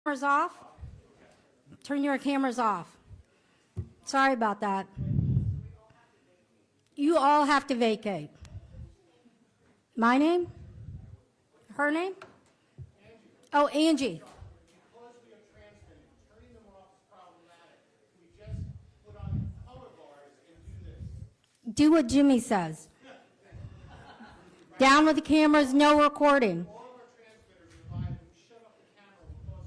Cameras off? Turn your cameras off. Sorry about that. You all have to vacate. My name? Her name? Oh, Angie. Because we are transmitting, turning them off is problematic. We just put on color bars and do this. Do what Jimmy says. Down with the cameras, no recording. All of our transmitters are live, and we shut off the camera because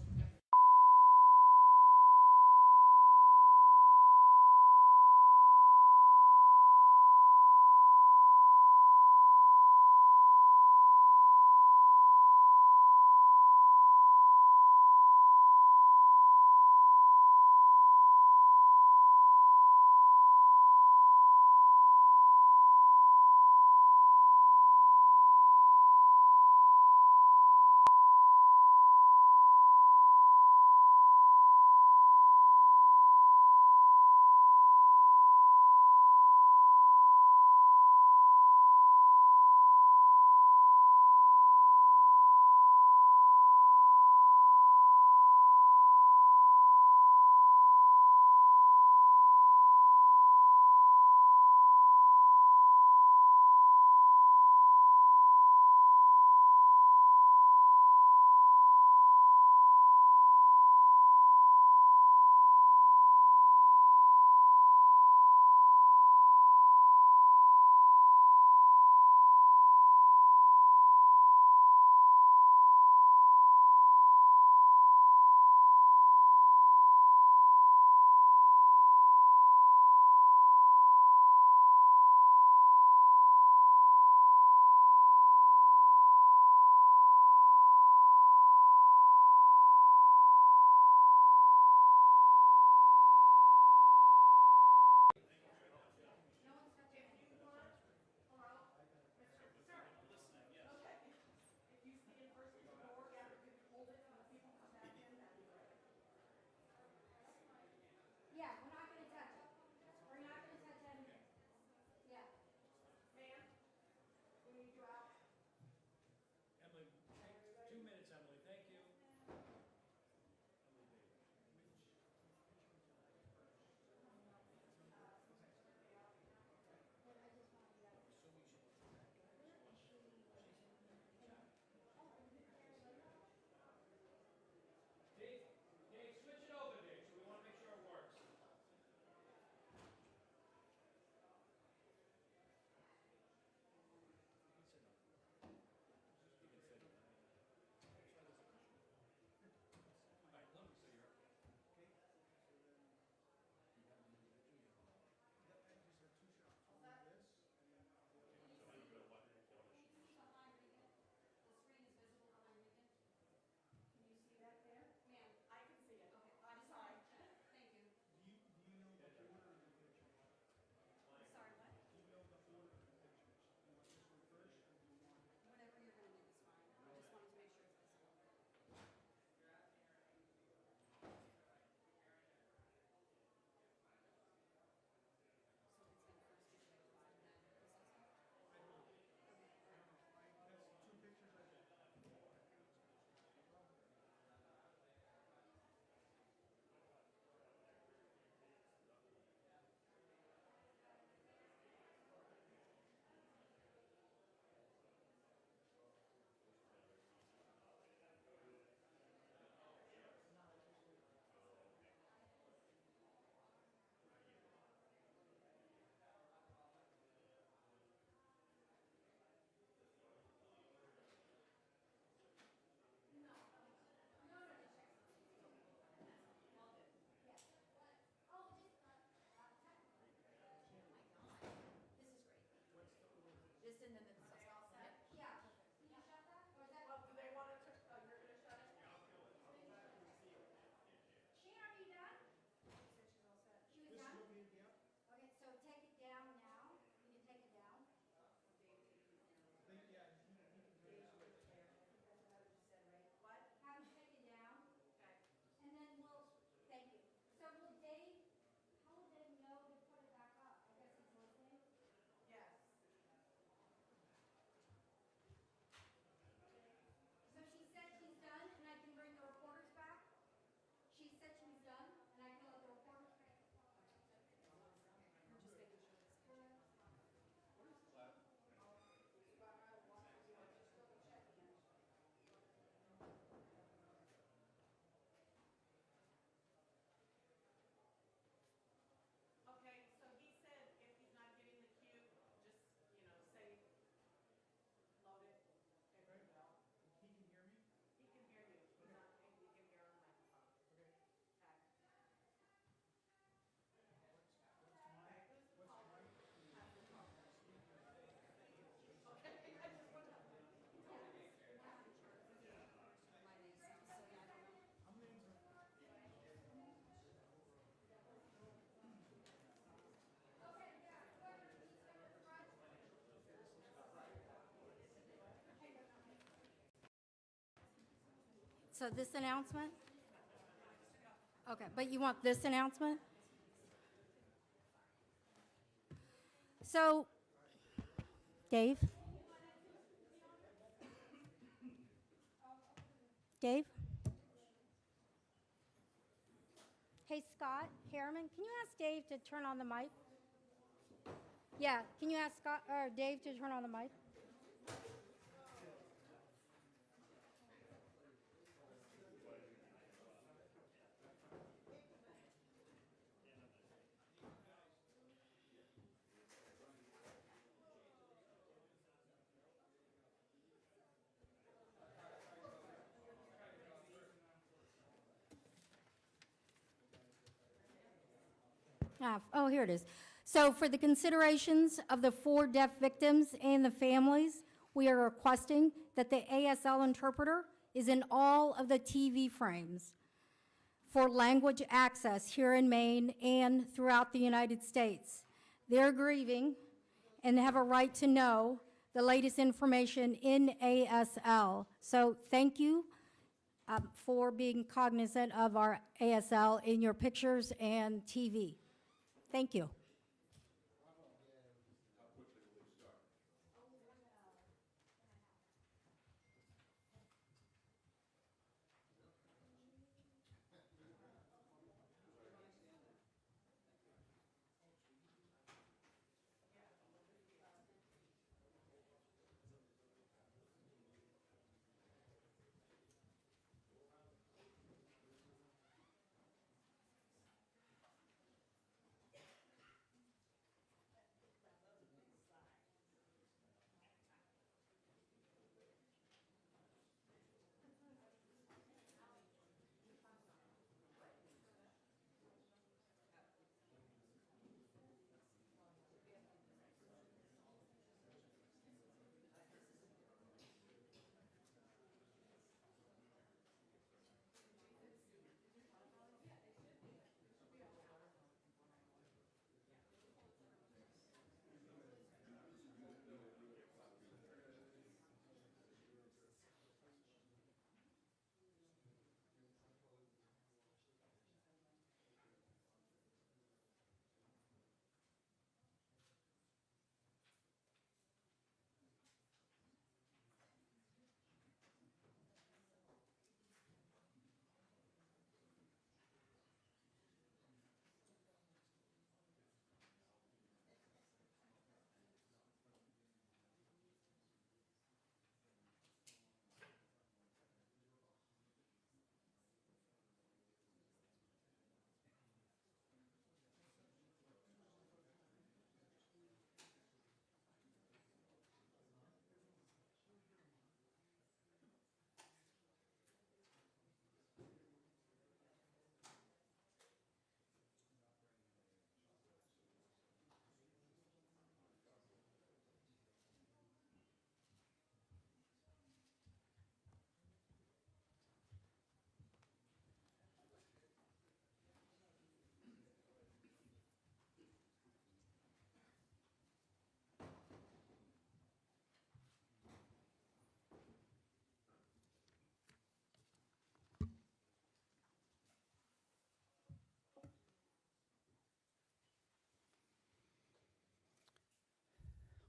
So this announcement? Okay, but you want this announcement? So, Dave? Dave? Hey, Scott Harriman, can you ask Dave to turn on the mic? Yeah, can you ask Scott or Dave to turn on the mic? Oh, here it is. So for the considerations of the 4 deaf victims and the families, we are requesting that the ASL interpreter is in all of the TV frames for language access here in Maine and throughout the United States. They're grieving and have a right to know the latest information in ASL. So thank you for being cognizant of our ASL in your pictures and TV. Thank you.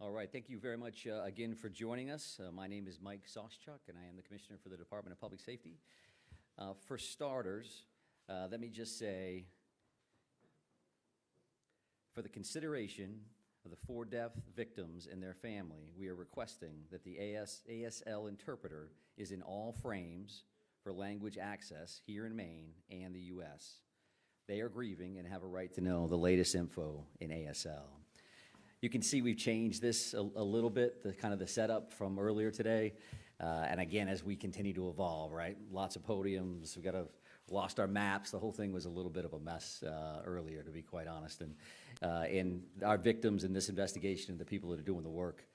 All right, thank you very much again for joining us. My name is Mike Soschuk, and I am the Commissioner for the Department of Public Safety. For starters, let me just say, for the consideration of the 4 deaf victims and their family, we are requesting that the ASL interpreter is in all frames for language access here in Maine and the U.S. They are grieving and have a right to know the latest info in ASL. You can see we've changed this a little bit, the kind of the setup from earlier today. And again, as we continue to evolve, right? Lots of podiums, lost our maps. The whole thing was a little bit of a mess earlier, to be quite honest. And our victims in this investigation and the people that are doing the work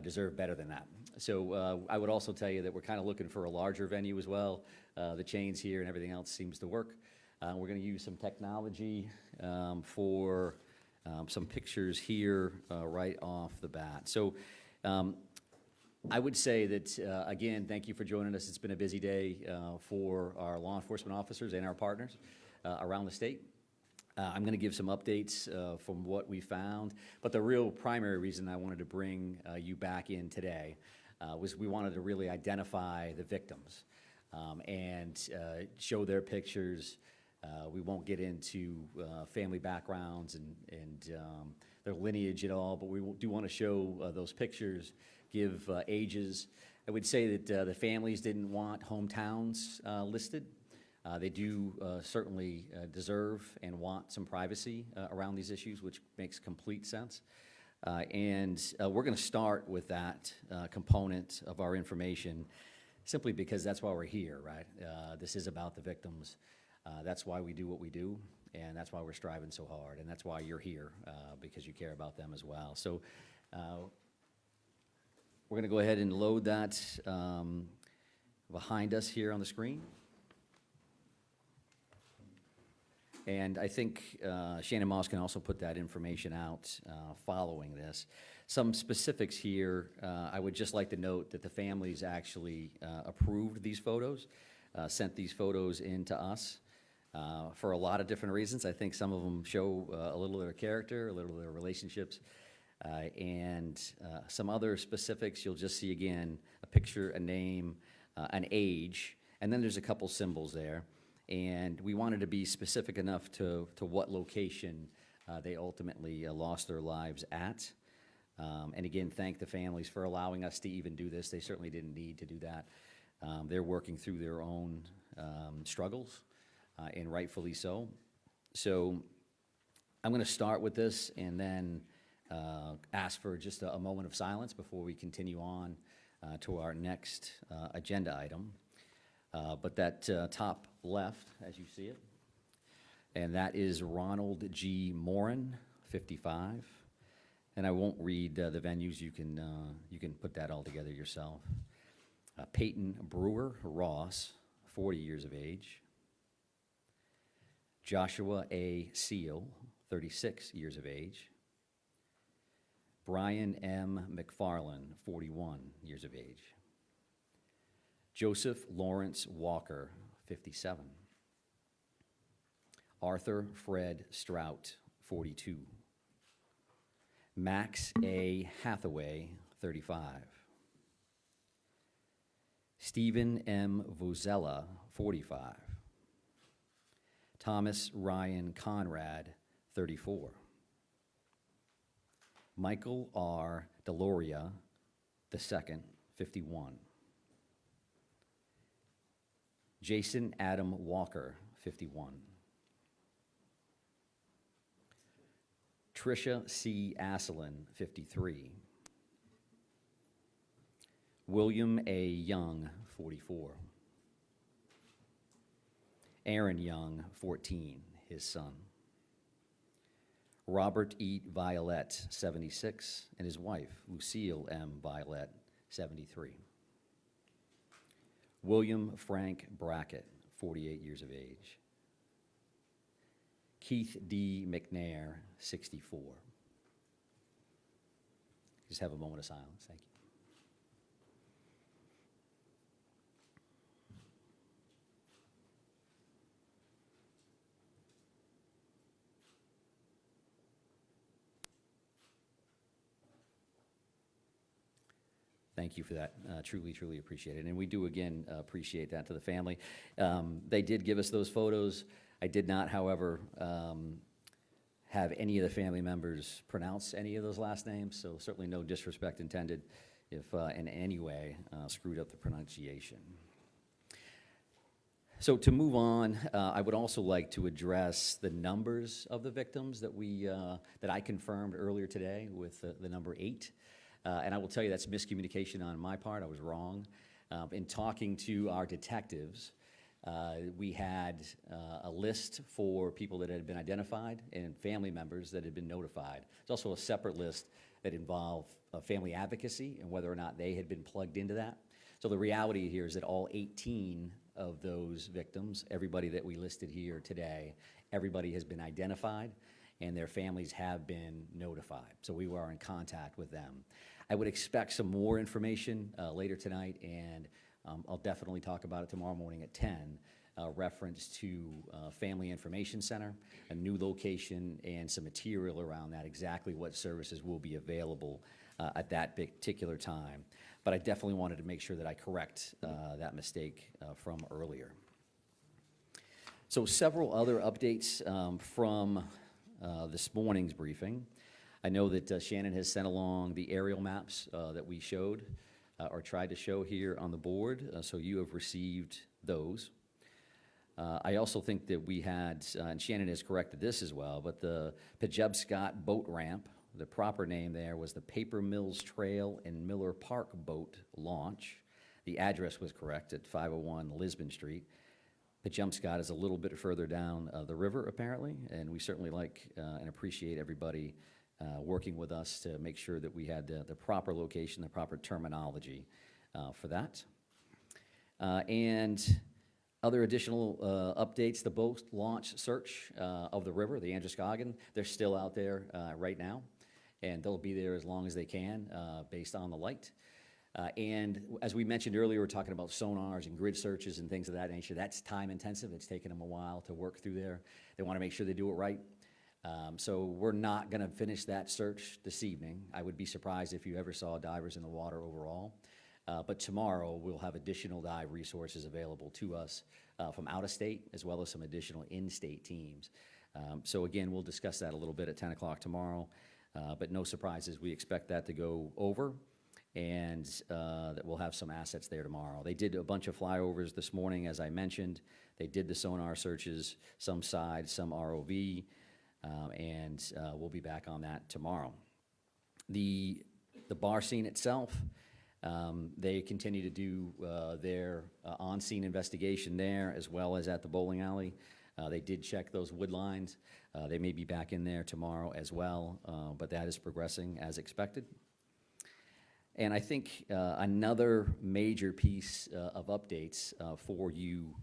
deserve better than that. So I would also tell you that we're kind of looking for a larger venue as well. The chains here and everything else seems to work. We're going to use some technology for some pictures here right off the bat. So I would say that, again, thank you for joining us. It's been a busy day for our law enforcement officers and our partners around the state. I'm going to give some updates from what we found, but the real primary reason I wanted to bring you back in today was we wanted to really identify the victims and show their pictures. We won't get into family backgrounds and their lineage at all, but we do want to show those pictures, give ages. I would say that the families didn't want hometowns listed. They do certainly deserve and want some privacy around these issues, which makes complete sense. And we're going to start with that component of our information simply because that's why we're here, right? This is about the victims. That's why we do what we do, and that's why we're striving so hard, and that's why you're here, because you care about them as well. So we're going to go ahead and load that behind us here on the screen. And I think Shannon Moss can also put that information out following this. Some specifics here, I would just like to note that the families actually approved these photos, sent these photos in to us for a lot of different reasons. I think some of them show a little of their character, a little of their relationships, and some other specifics. You'll just see, again, a picture, a name, an age, and then there's a couple symbols there. And we wanted to be specific enough to what location they ultimately lost their lives at. And again, thank the families for allowing us to even do this. They certainly didn't need to do that. They're working through their own struggles, and rightfully so. So I'm going to start with this and then ask for just a moment of silence before we continue on to our next agenda item. But that top left, as you see it, and that is Ronald G. Morin, 55. And I won't read the venues. You can put that all together yourself. Peyton Brewer Ross, 40 years of age. Joshua A. Seal, 36 years of age. Brian M. McFarland, 41 years of age. Joseph Lawrence Walker, 57. Arthur Fred Strout, 42. Max A. Hathaway, 35. Stephen M. Vozella, 45. Thomas Ryan Conrad, 34. Michael R. Deloria, II, 51. Jason Adam Walker, 51. Tricia C. Asselin, 53. William A. Young, 44. Aaron Young, 14, his son. Robert E. Violet, 76, and his wife, Lucille M. Violet, 73. William Frank Brackett, 48 years of age. Keith D. McNair, 64. Just have a moment of silence. Thank you. Thank you for that. Truly, truly appreciate it. And we do, again, appreciate that to the family. They did give us those photos. I did not, however, have any of the family members pronounce any of those last names, so certainly no disrespect intended if in any way screwed up the pronunciation. So to move on, I would also like to address the numbers of the victims that I confirmed earlier today with the number 8. And I will tell you that's miscommunication on my part. I was wrong. In talking to our detectives, we had a list for people that had been identified and family members that had been notified. There's also a separate list that involved family advocacy and whether or not they had been plugged into that. So the reality here is that all 18 of those victims, everybody that we listed here today, everybody has been identified and their families have been notified. So we were in contact with them. I would expect some more information later tonight, and I'll definitely talk about it tomorrow morning at 10, reference to Family Information Center, a new location, and some material around that, exactly what services will be available at that particular time. But I definitely wanted to make sure that I correct that mistake from earlier. So several other updates from this morning's briefing. I know that Shannon has sent along the aerial maps that we showed or tried to show here on the board, so you have received those. I also think that we had, and Shannon has corrected this as well, but the Pejubscot boat ramp, the proper name there was the Paper Mills Trail and Miller Park Boat Launch. The address was correct at 501 Lisbon Street. Pejubscot is a little bit further down the river, apparently, and we certainly like and appreciate everybody working with us to make sure that we had the proper location, the proper terminology for that. And other additional updates, the boat launch search of the river, the Androscoggin, they're still out there right now, and they'll be there as long as they can based on the light. And as we mentioned earlier, we're talking about sonars and grid searches and things of that nature. That's time intensive. It's taken them a while to work through there. They want to make sure they do it right. So we're not going to finish that search this evening. I would be surprised if you ever saw divers in the water overall. But tomorrow we'll have additional dive resources available to us from out of state, as well as some additional in-state teams. So again, we'll discuss that a little bit at 10 o'clock tomorrow. But no surprises. We expect that to go over, and that we'll have some assets there tomorrow. They did a bunch of flyovers this morning, as I mentioned. They did the sonar searches, some side, some ROV, and we'll be back on that tomorrow. The bar scene itself, they continue to do their on-scene investigation there, as well as at the bowling alley. They did check those wood lines. They may be back in there tomorrow as well, but that is progressing as expected. And I think another major piece of updates for you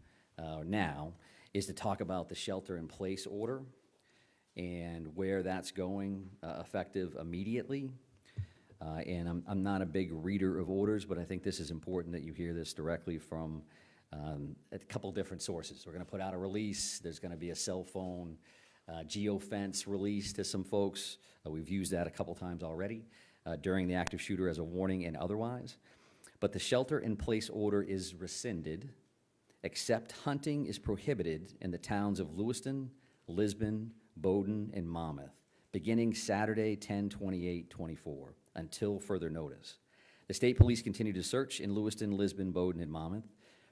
now is to talk about the shelter-in-place order and where that's going effective immediately. And I'm not a big reader of orders, but I think this is important that you hear this directly from a couple different sources. We're going to put out a release. There's going to be a cell phone geofence release to some folks. We've used that a couple times already during the active shooter as a warning and otherwise. But the shelter-in-place order is rescinded, except hunting is prohibited in the towns of Lewiston, Lisbon, Bowdoin, and Monmouth, beginning Saturday, 10/28/24, until further notice. The state police continue to search in Lewiston, Lisbon, Bowdoin, and Monmouth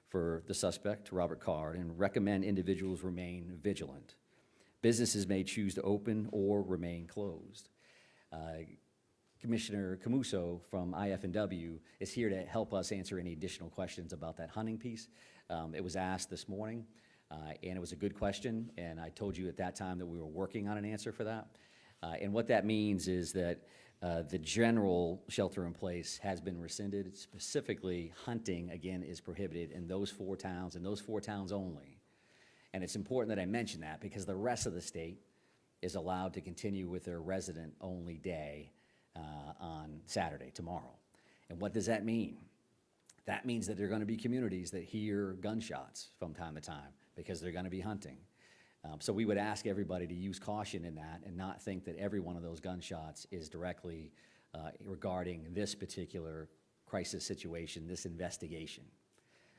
for the suspect, Robert Card, and recommend individuals remain vigilant. Businesses may choose to open or remain closed. Commissioner Camuso from IF&W is here to help us answer any additional questions about that hunting piece. It was asked this morning, and it was a good question, and I told you at that time that we were working on an answer for that. And what that means is that the general shelter-in-place has been rescinded. Specifically, hunting, again, is prohibited in those 4 towns, and those 4 towns only. And it's important that I mention that because the rest of the state is allowed to continue with their resident-only day on Saturday, tomorrow. And what does that mean? That means that there are going to be communities that hear gunshots from time to time because they're going to be hunting. So we would ask everybody to use caution in that and not think that every one of those gunshots is directly regarding this particular crisis situation, this investigation.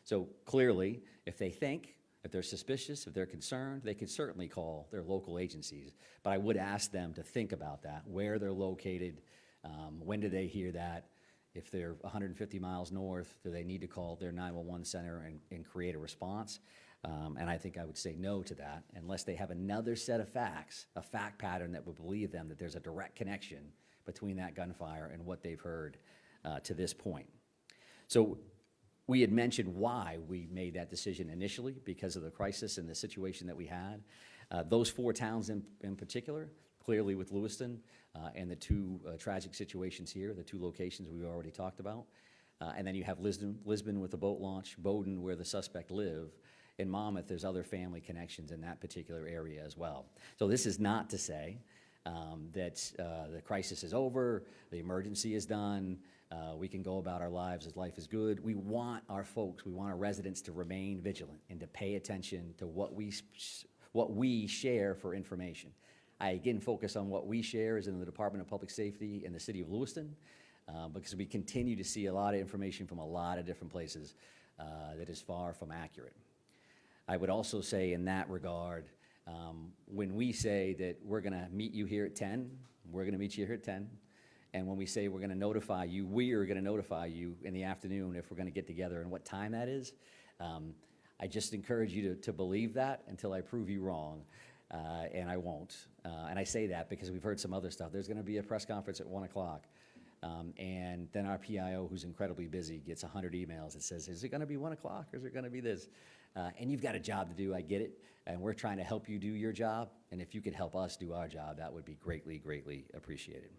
So clearly, if they think, if they're suspicious, if they're concerned, they could certainly call their local agencies. But I would ask them to think about that, where they're located, when do they hear that? If they're 150 miles north, do they need to call their 911 center and create a response? And I think I would say no to that unless they have another set of facts, a fact pattern that would believe them that there's a direct connection between that gunfire and what they've heard to this point. So we had mentioned why we made that decision initially because of the crisis and the situation that we had. Those 4 towns in particular, clearly with Lewiston and the 2 tragic situations here, the 2 locations we've already talked about. And then you have Lisbon with the boat launch, Bowdoin where the suspect lived. In Monmouth, there's other family connections in that particular area as well. So this is not to say that the crisis is over, the emergency is done, we can go about our lives as life is good. We want our folks, we want our residents to remain vigilant and to pay attention to what we share for information. I again focus on what we share is in the Department of Public Safety in the city of Lewiston, because we continue to see a lot of information from a lot of different places that is far from accurate. I would also say in that regard, when we say that we're gonna meet you here at 10, we're gonna meet you here at 10. And when we say we're gonna notify you, we are gonna notify you in the afternoon if we're gonna get together and what time that is. I just encourage you to believe that until I prove you wrong, and I won't. And I say that because we've heard some other stuff. There's gonna be a press conference at 1 o'clock. And then our PIO, who's incredibly busy, gets 100 emails that says, is it gonna be 1 o'clock or is it gonna be this? And you've got a job to do, I get it. And we're trying to help you do your job. And if you could help us do our job, that would be greatly, greatly appreciated.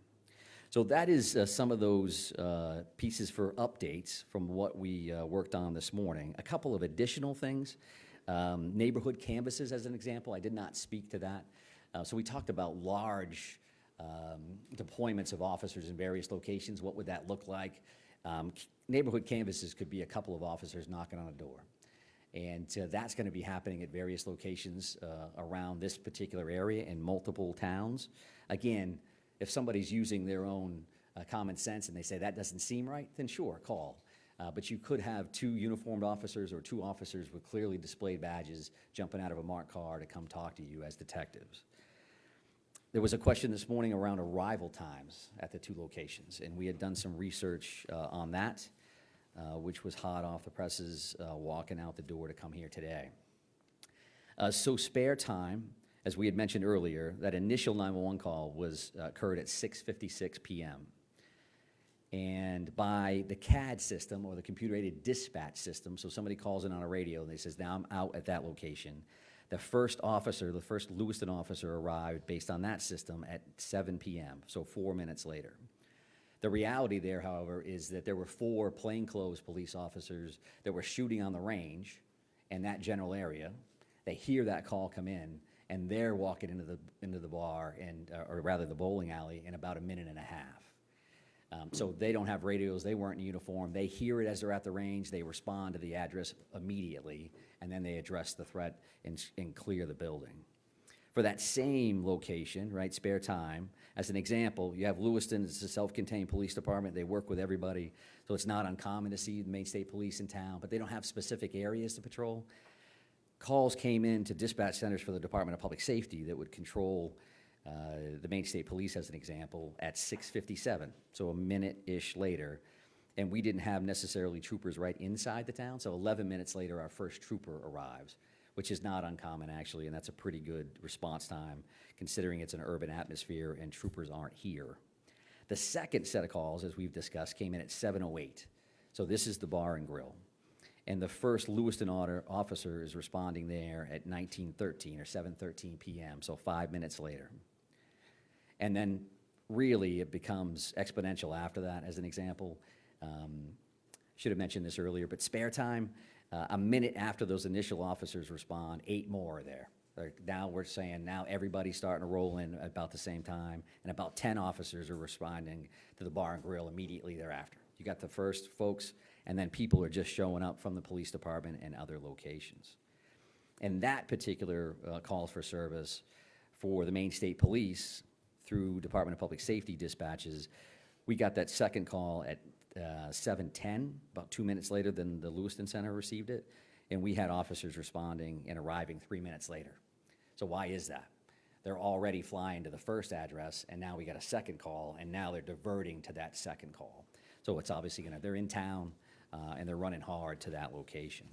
So that is some of those pieces for updates from what we worked on this morning. A couple of additional things. Neighborhood canvases as an example, I did not speak to that. So we talked about large deployments of officers in various locations. What would that look like? Neighborhood canvases could be a couple of officers knocking on a door. And that's gonna be happening at various locations around this particular area in multiple towns. Again, if somebody's using their own common sense and they say that doesn't seem right, then sure, call. But you could have 2 uniformed officers or 2 officers with clearly displayed badges jumping out of a marked car to come talk to you as detectives. There was a question this morning around arrival times at the 2 locations, and we had done some research on that, which was hot off the presses walking out the door to come here today. So spare time, as we had mentioned earlier, that initial 911 call occurred at 6:56 p.m. And by the CAD system, or the computer-aided dispatch system, so somebody calls in on a radio and they says, now I'm out at that location. The first Lewiston officer arrived based on that system at 7 p.m., so 4 minutes later. The reality there, however, is that there were 4 plainclothes police officers that were shooting on the range in that general area. They hear that call come in, and they're walking into the bar, or rather the bowling alley, in about a minute and a half. So they don't have radios, they weren't in uniform, they hear it as they're at the range, they respond to the address immediately, and then they address the threat and clear the building. For that same location, right, spare time, as an example, you have Lewiston, it's a self-contained police department, they work with everybody, so it's not uncommon to see the Maine State Police in town, but they don't have specific areas to patrol. Calls came in to dispatch centers for the Department of Public Safety that would control the Maine State Police, as an example, at 6:57, so a minute-ish later, and we didn't have necessarily troopers right inside the town, so 11 minutes later, our first trooper arrives, which is not uncommon, actually, and that's a pretty good response time, considering it's an urban atmosphere and troopers aren't here. The second set of calls, as we've discussed, came in at 7:08, so this is the bar and grill. And the first Lewiston officer is responding there at 19:13 or 7:13 p.m., so 5 minutes later. And then really it becomes exponential after that, as an example. Should have mentioned this earlier, but spare time, a minute after those initial officers respond, 8 more are there. Now we're saying now everybody's starting to roll in about the same time, and about 10 officers are responding to the bar and grill immediately thereafter. You got the first folks, and then people are just showing up from the police department and other locations. And that particular calls for service for the Maine State Police through Department of Public Safety dispatches, we got that second call at 7:10, about 2 minutes later than the Lewiston Center received it, and we had officers responding and arriving 3 minutes later. So why is that? They're already flying to the first address, and now we got a second call, and now they're diverting to that second call. So it's obviously they're in town, and they're running hard to that location.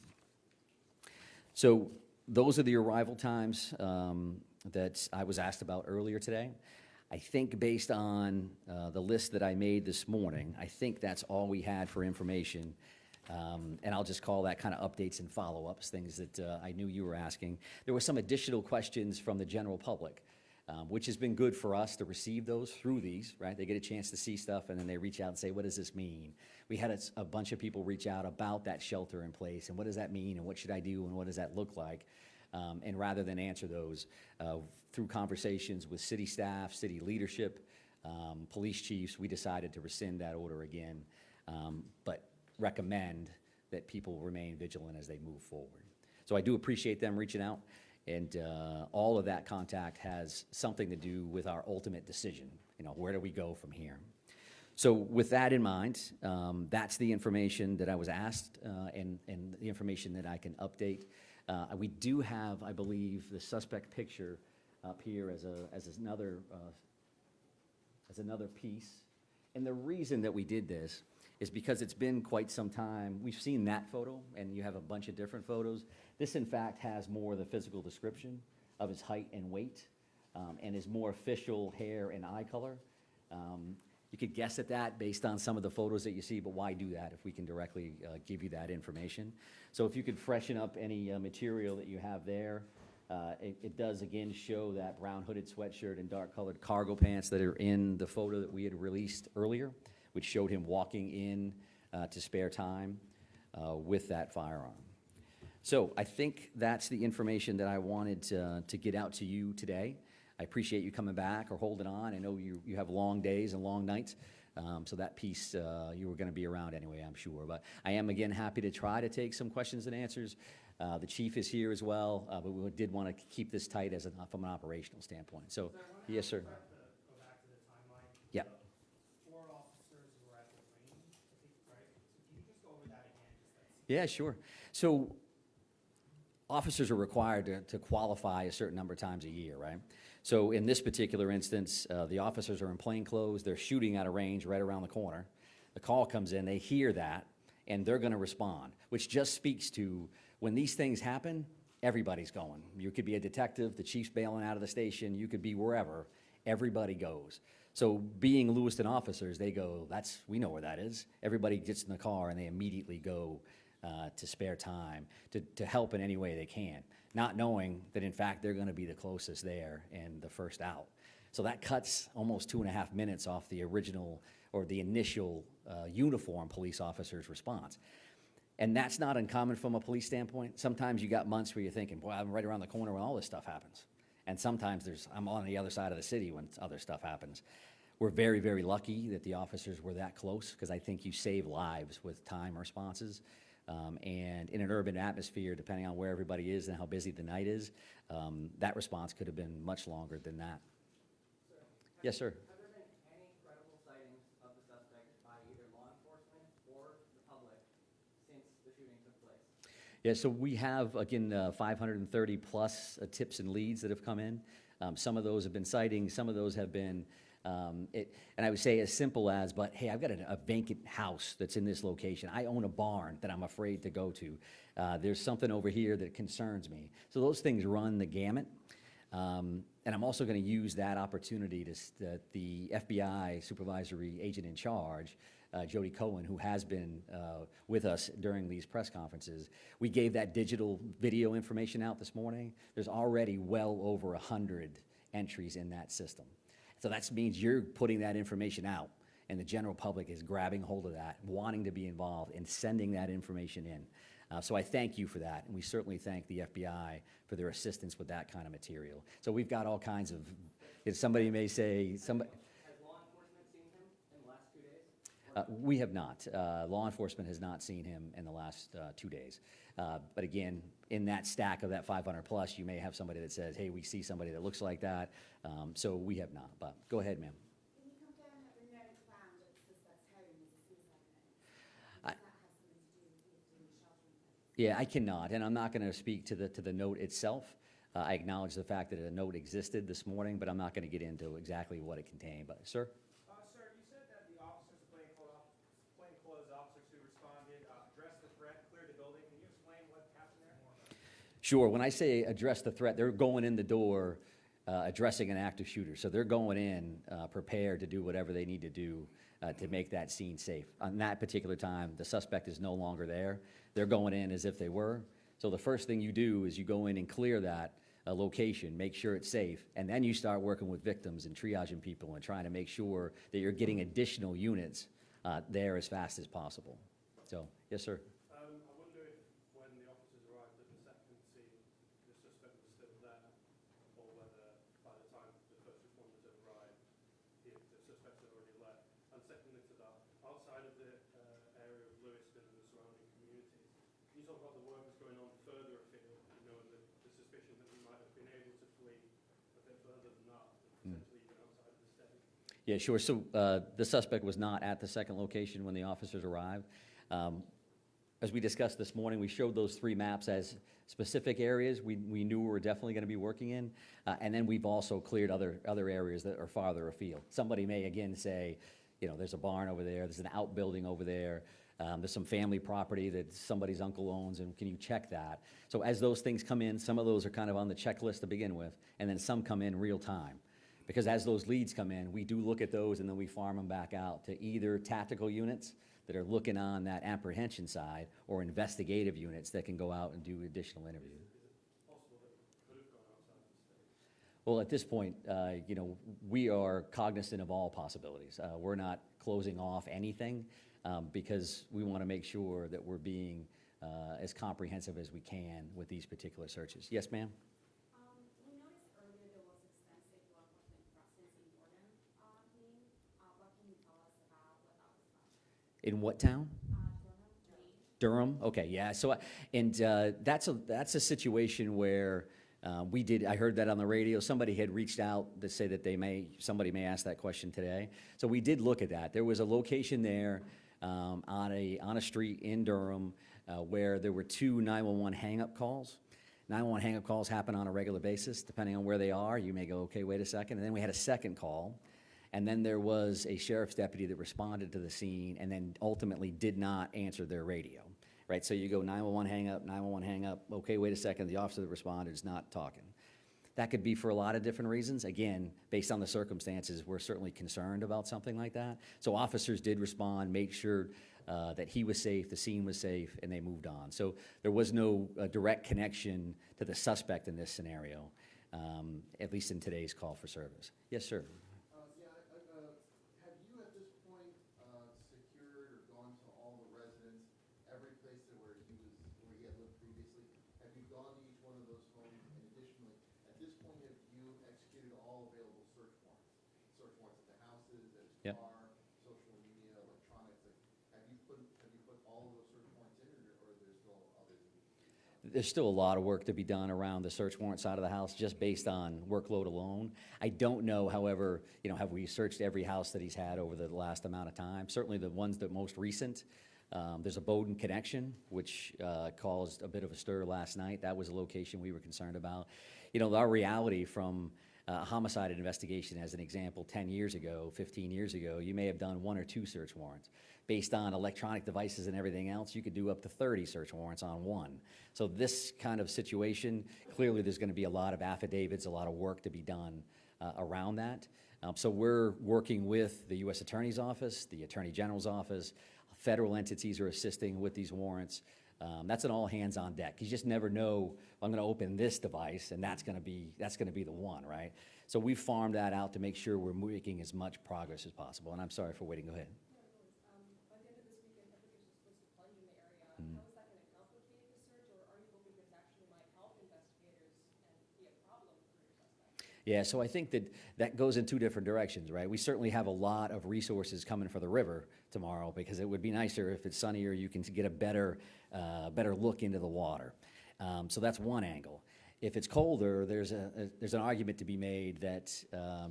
So those are the arrival times that I was asked about earlier today. I think based on the list that I made this morning, I think that's all we had for information. And I'll just call that kind of updates and follow-ups, things that I knew you were asking. There were some additional questions from the general public, which has been good for us to receive those through these, right? They get a chance to see stuff, and then they reach out and say, what does this mean? We had a bunch of people reach out about that shelter in place, and what does that mean, and what should I do, and what does that look like? And rather than answer those through conversations with city staff, city leadership, police chiefs, we decided to rescind that order again, but recommend that people remain vigilant as they move forward. So I do appreciate them reaching out, and all of that contact has something to do with our ultimate decision. You know, where do we go from here? So with that in mind, that's the information that I was asked, and the information that I can update. We do have, I believe, the suspect picture up here as another piece. And the reason that we did this is because it's been quite some time. We've seen that photo, and you have a bunch of different photos. This, in fact, has more of the physical description of his height and weight, and his more official hair and eye color. You could guess at that based on some of the photos that you see, but why do that if we can directly give you that information? So if you could freshen up any material that you have there. It does again show that brown hooded sweatshirt and dark colored cargo pants that are in the photo that we had released earlier, which showed him walking in to spare time with that firearm. So I think that's the information that I wanted to get out to you today. I appreciate you coming back or holding on. I know you have long days and long nights, so that piece, you were going to be around anyway, I'm sure. But I am, again, happy to try to take some questions and answers. The chief is here as well, but we did want to keep this tight from an operational standpoint. So, yes, sir. Go back to the timeline. Yeah. 4 officers were at the range, I think, right? So can you just go over that again? Yeah, sure. So officers are required to qualify a certain number of times a year, right? So in this particular instance, the officers are in plain clothes. They're shooting at a range right around the corner. The call comes in, they hear that, and they're going to respond, which just speaks to when these things happen, everybody's going. You could be a detective, the chief's bailing out of the station, you could be wherever, everybody goes. So being Lewiston officers, they go, we know where that is. Everybody gets in the car and they immediately go to spare time, to help in any way they can, not knowing that in fact they're gonna be the closest there and the first out. So that cuts almost 2.5 minutes off the original or the initial uniformed police officer's response. And that's not uncommon from a police standpoint. Sometimes you got months where you're thinking, boy, I'm right around the corner when all this stuff happens. And sometimes I'm on the other side of the city when other stuff happens. We're very, very lucky that the officers were that close, because I think you save lives with time responses. And in an urban atmosphere, depending on where everybody is and how busy the night is, that response could have been much longer than that. Yes, sir. Have there been any credible sightings of the suspect by either law enforcement or the public since the shooting took place? Yeah, so we have, again, 530 plus tips and leads that have come in. Some of those have been sightings, some of those have been, and I would say as simple as, but hey, I've got a vacant house that's in this location. I own a barn that I'm afraid to go to. There's something over here that concerns me. So those things run the gamut. And I'm also going to use that opportunity that the FBI supervisory agent in charge, Jody Cohen, who has been with us during these press conferences, we gave that digital video information out this morning. There's already well over 100 entries in that system. So that means you're putting that information out, and the general public is grabbing hold of that, wanting to be involved, and sending that information in. So I thank you for that, and we certainly thank the FBI for their assistance with that kind of material. So we've got all kinds of, somebody may say, Has law enforcement seen him in the last 2 days? we have not. Law enforcement has not seen him in the last 2 days. But again, in that stack of that 500 plus, you may have somebody that says, hey, we see somebody that looks like that. So we have not, but go ahead, ma'am. Can you confirm that the note found at the suspect's home is a suicide note? Does that have something to do with lifting the sheltering place? Yeah, I cannot, and I'm not going to speak to the note itself. I acknowledge the fact that a note existed this morning, but I'm not going to get into exactly what it contained. But, sir? Sir, you said that the officers, plainclothes officers who responded, addressed the threat, cleared the building. Can you explain what happened there? Sure. When I say address the threat, they're going in the door addressing an active shooter. So they're going in prepared to do whatever they need to do to make that scene safe. On that particular time, the suspect is no longer there. They're going in as if they were. So the first thing you do is you go in and clear that location, make sure it's safe, and then you start working with victims and triaging people and trying to make sure that you're getting additional units there as fast as possible. So, yes, sir. I wonder if when the officers arrived at the second scene, the suspect secondly to that, outside of the area of Lewiston and the surrounding communities, can you talk about the work that's going on further afield, you know, and the suspicion that we might have been able to flee a bit further than that, and potentially even outside of the state? Yeah, sure. So the suspect was not at the second location when the officers arrived. As we discussed this morning, we showed those 3 maps as specific areas we knew we were definitely going to be working in. And then we've also cleared other areas that are farther afield. Somebody may again say, you know, there's a barn over there, there's an outbuilding over there, there's some family property that somebody's uncle owns, and can you check that? So as those things come in, some of those are kind of on the checklist to begin with, and then some come in real time. Because as those leads come in, we do look at those and then we farm them back out to either tactical units that are looking on that apprehension side, or investigative units that can go out and do additional interviews. Is it possible that it could have gone outside of the state? Well, at this point, you know, we are cognizant of all possibilities. We're not closing off anything because we want to make sure that we're being as comprehensive as we can with these particular searches. Yes, ma'am? We noticed earlier there was extensive law enforcement presence in Borden, Maine. What can you tell us about what that was about? In what town? Durham, Maine. Durham? Okay, yeah. So, and that's a situation where I heard that on the radio. Somebody had reached out to say that somebody may ask that question today. So we did look at that. There was a location there on a street in Durham where there were 2 911 hang-up calls. 911 hang-up calls happen on a regular basis. Depending on where they are, you may go, okay, wait a second. And then we had a second call. And then there was a sheriff's deputy that responded to the scene and then ultimately did not answer their radio, right? So you go 911 hang up, okay, wait a second, the officer that responded is not talking. That could be for a lot of different reasons. Again, based on the circumstances, we're certainly concerned about something like that. So officers did respond, made sure that he was safe, the scene was safe, and they moved on. So there was no direct connection to the suspect in this scenario, at least in today's call for service. Yes, sir. Have you at this point secured or gone to all the residents, every place where he had lived previously? Have you gone to each one of those homes? And additionally, at this point, have you executed all available search warrants? Search warrants at the houses, at his Yep. car, social media, electronics. Have you put all of those search warrants in, or there's still others? There's still a lot of work to be done around the search warrant side of the house, just based on workload alone. I don't know, however, you know, have we searched every house that he's had over the last amount of time? Certainly the ones that most recent. There's a Bowdoin connection, which caused a bit of a stir last night. That was a location we were concerned about. You know, our reality from a homicide investigation, as an example, 10 years ago, 15 years ago, you may have done 1 or 2 search warrants. Based on electronic devices and everything else, you could do up to 30 search warrants on one. So this kind of situation, clearly there's going to be a lot of affidavits, a lot of work to be done around that. So we're working with the U.S. Attorney's Office, the Attorney General's Office. Federal entities are assisting with these warrants. That's an all hands on deck. You just never know, I'm going to open this device and that's going to be the one, right? So we farmed that out to make sure we're making as much progress as possible. And I'm sorry for waiting. Go ahead. By the end of this weekend, temperatures are supposed to plunge in the area. How is that going to complicate the search, or are you hoping this actually might help investigators and be a problem for your suspect? Yeah, so I think that goes in 2 different directions, right? We certainly have a lot of resources coming for the river tomorrow, because it would be nicer if it's sunnier, you can get a better look into the water. So that's one angle. If it's colder, there's an argument to be made that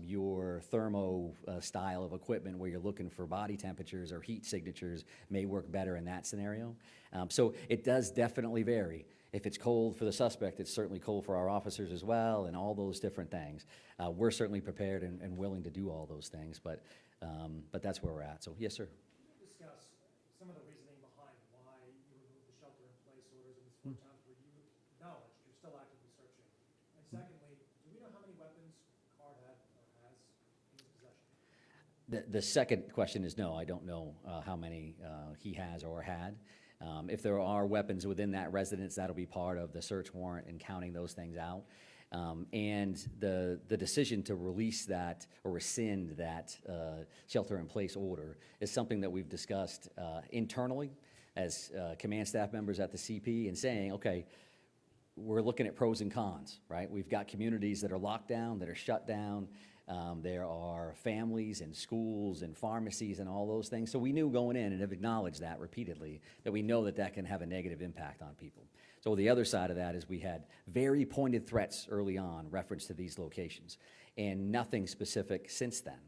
your thermo style of equipment, where you're looking for body temperatures or heat signatures, may work better in that scenario. So it does definitely vary. If it's cold for the suspect, it's certainly cold for our officers as well, and all those different things. We're certainly prepared and willing to do all those things, but that's where we're at. So yes, sir. Can you discuss some of the reasoning behind why you removed the shelter-in-place orders in the 4 towns where you acknowledged you're still actively searching? And secondly, do we know how many weapons Card had or has in his possession? The second question is no, I don't know how many he has or had. If there are weapons within that residence, that'll be part of the search warrant and counting those things out. And the decision to release that or rescind that shelter-in-place order is something that we've discussed internally as command staff members at the CP, and saying, okay, we're looking at pros and cons, right? We've got communities that are locked down, that are shut down. There are families and schools and pharmacies and all those things. So we knew going in and have acknowledged that repeatedly, that we know that that can have a negative impact on people. So the other side of that is we had very pointed threats early on reference to these locations and nothing specific since then.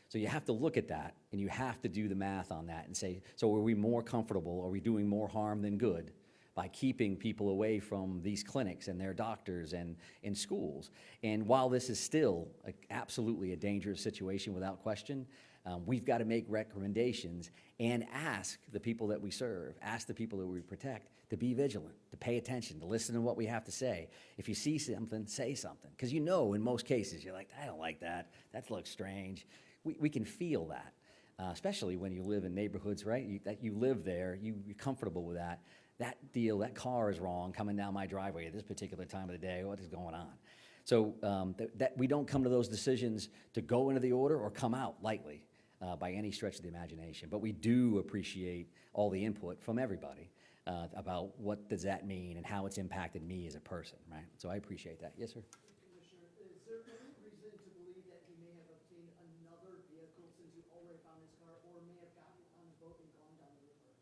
So you have to look at that and you have to do the math on that and say, so are we more comfortable? Are we doing more harm than good by keeping people away from these clinics and their doctors and in schools? And while this is still absolutely a dangerous situation without question, we've got to make recommendations and ask the people that we serve, ask the people that we protect to be vigilant, to pay attention, to listen to what we have to say. If you see something, say something. Because you know in most cases, you're like, I don't like that. That looks strange. We can feel that, especially when you live in neighborhoods, right? You live there, you're comfortable with that. That car is wrong coming down my driveway at this particular time of the day. What is going on? So that we don't come to those decisions to go into the order or come out lightly by any stretch of the imagination. But we do appreciate all the input from everybody about what does that mean and how it's impacted me as a person, right? So I appreciate that. Yes, sir? Commissioner, is there any reason to believe that he may have obtained another vehicle since you already found his car, or may have gotten on the boat and gone down the river?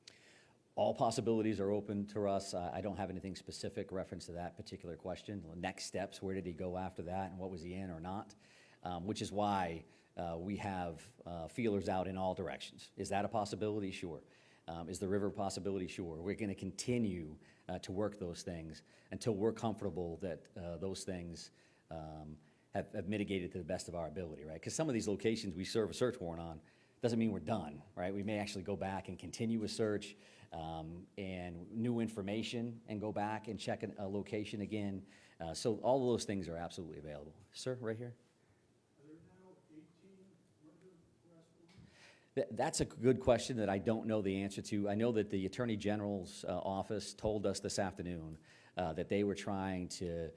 All possibilities are open to us. I don't have anything specific reference to that particular question. Next steps, where did he go after that, and what was he in or not? Which is why we have feelers out in all directions. Is that a possibility? Sure. Is the river a possibility? Sure. We're going to continue to work those things until we're comfortable that those things have mitigated to the best of our ability, right? Because some of these locations we serve a search warrant on doesn't mean we're done, right? We may actually go back and continue a search and new information and go back and check a location again. So all of those things are absolutely available. Sir, right here? Are there now 18 murder arrest warrants? That's a good question that I don't know the answer to. I know that the Attorney General's office told us this afternoon that they were trying to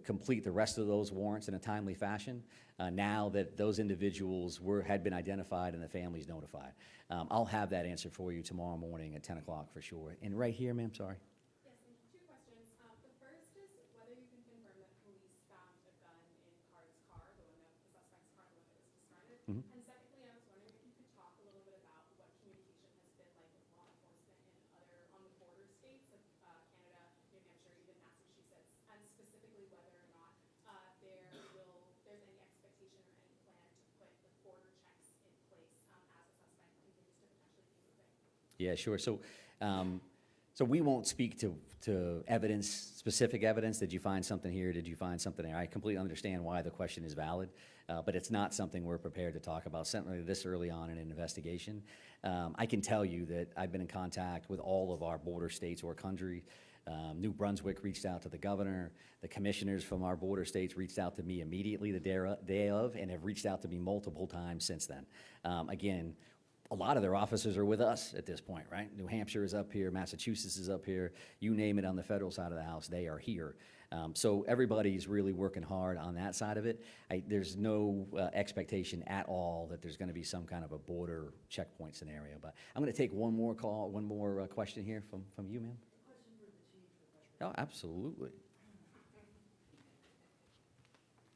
complete the rest of those warrants in a timely fashion, now that those individuals had been identified and the families notified. I'll have that answer for you tomorrow morning at 10 o'clock for sure. And right here, ma'am, sorry. Yes, thank you. Two questions. The first is whether you can confirm that police found a gun in Carter's car, the suspect's car, the one that was discarded. Mhm. And secondly, I was wondering if you could talk a little bit about what communication has been like with law enforcement on the border states of Canada, New Hampshire, even Massachusetts, and specifically whether or not there's any expectation or any plan to put the border checks in place as a suspect continues to potentially be moving. Yeah, sure. So we won't speak to evidence, specific evidence. Did you find something here? Did you find something there? I completely understand why the question is valid, but it's not something we're prepared to talk about, certainly this early on in an investigation. I can tell you that I've been in contact with all of our border states or country. New Brunswick reached out to the governor. The commissioners from our border states reached out to me immediately the day of and have reached out to me multiple times since then. Again, a lot of their officers are with us at this point, right? New Hampshire is up here, Massachusetts is up here, you name it on the federal side of the house, they are here. So everybody's really working hard on that side of it. There's no expectation at all that there's gonna be some kind of a border checkpoint scenario, but I'm gonna take one more question here from you, ma'am. Question for the chief. Oh, absolutely.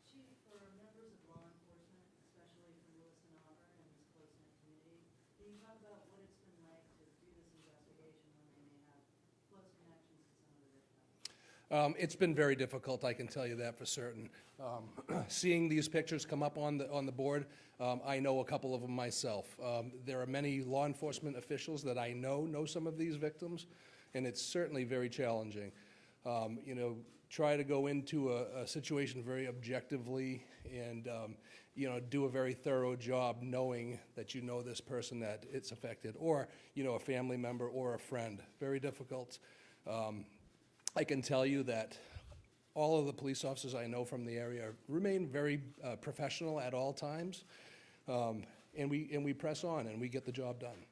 Chief, for members of law enforcement, especially from Lewiston, Auburn, and this close-knit community, can you talk about what it's been like to do this investigation when they may have close connections to some of the victims? It's been very difficult, I can tell you that for certain. Seeing these pictures come up on the board, I know a couple of them myself. There are many law enforcement officials that I know some of these victims, and it's certainly very challenging. Try to go into a situation very objectively and, do a very thorough job knowing that you know this person that it's affected, or, a family member or a friend. Very difficult. I can tell you that all of the police officers I know from the area remain very professional at all times, and we press on and we get the job done.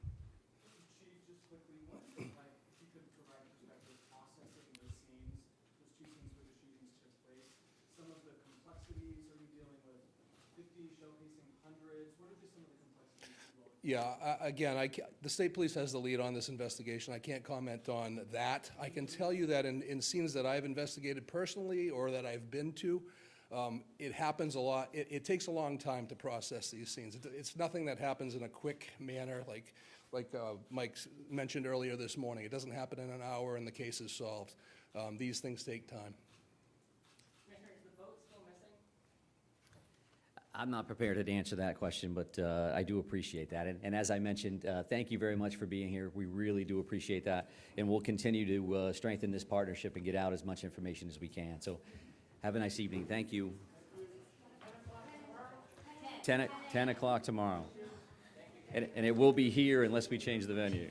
Chief, just quickly, what's it like, if you could provide perspective, processing those scenes, those two scenes where the shootings took place? Some of the complexities, are you dealing with 50, showcasing hundreds? What are just some of the complexities you all Yeah, again, the state police has the lead on this investigation. I can't comment on that. I can tell you that in scenes that I've investigated personally or that I've been to, it happens a lot. It takes a long time to process these scenes. It's nothing that happens in a quick manner like Mike mentioned earlier this morning. It doesn't happen in an hour and the case is solved. These things take time. Commissioner, is the vote still missing? I'm not prepared to answer that question, but I do appreciate that. And as I mentioned, thank you very much for being here. We really do appreciate that. And we'll continue to strengthen this partnership and get out as much information as we can. So have a nice evening. Thank you. 10 o'clock tomorrow. And it will be here unless we change the venue.